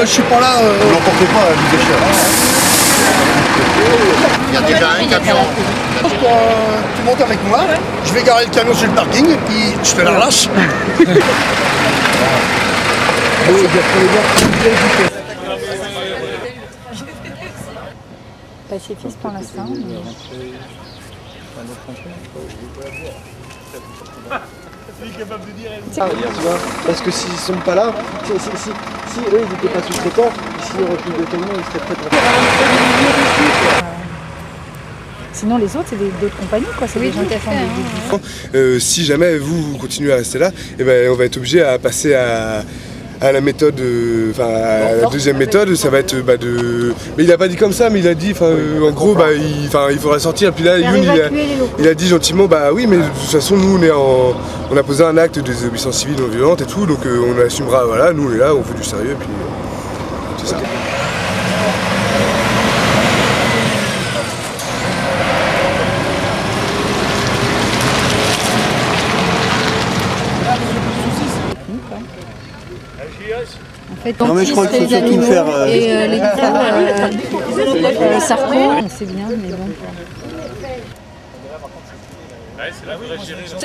je suis pas là. Vous l'emportez pas, vous déchirez. Il y a déjà un camion. Tu montes avec moi, je vais garer le camion sur le parking et puis je te la relâche. Pacifiste pour l'instant. Mais... Parce que s'ils sont pas là, si eux ils n'étaient pas sous-traitants, s'il y aurait plus de camions, ils seraient très très. Sinon les autres c'est d'autres compagnies quoi, c'est des gens qui font des Si jamais vous continuez à rester là, eh ben, on va être obligé à passer à la méthode, enfin à la deuxième méthode, ça va être de. Mais il a pas dit comme ça, mais il a dit, en gros, il faudra sortir. Puis là, Youn, il a dit gentiment, bah oui, mais de toute façon, nous, on a posé un acte de désobéissance civile non violente et tout, donc on assumera. Voilà, nous, on est là, on fait du sérieux, puis c'est ça. En fait, non mais je crois qu'il faut surtout faire... Et les Sarko, c'est bien, mais bon...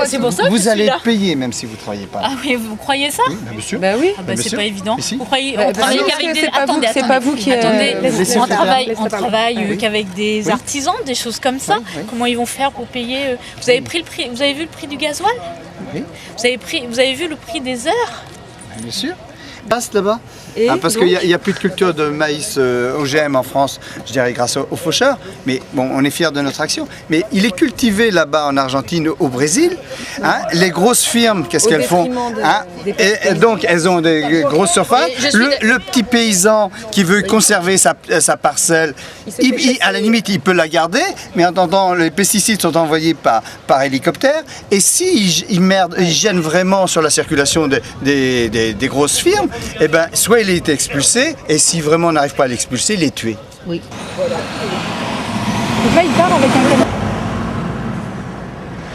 C'est pour ça que vous allez payer même si vous ne travaillez pas. Ah oui, vous croyez ça? Oui, bien sûr. Bah oui. Ah bah c'est pas évident. Si. Vous croyez on travaille qu'avec des... Attendez, c'est pas vous qui... on travaille qu'avec des artisans, des choses comme ça. Comment ils vont faire pour payer? Vous avez pris le prix, vous avez vu le prix du gasoil? Oui. Vous avez vu le prix des heures? Bien sûr. Passe là-bas. Parce qu'il n'y a plus de culture de maïs OGM en France, je dirais grâce aux faucheurs, mais bon, on est fiers de notre action. Mais il est cultivé là-bas en Argentine, au Brésil. Les grosses firmes, qu'est-ce qu'elles font et donc elles ont des grosses surfaces. Le petit paysan qui veut conserver sa parcelle, à la limite il peut la garder, mais en attendant les pesticides sont envoyés par hélicoptère. Et s'ils gênent vraiment sur la circulation des grosses firmes, eh ben, soit il est expulsé, et si vraiment on n'arrive pas à l'expulser, il est tué. Oui. Donc là, il part avec un camion.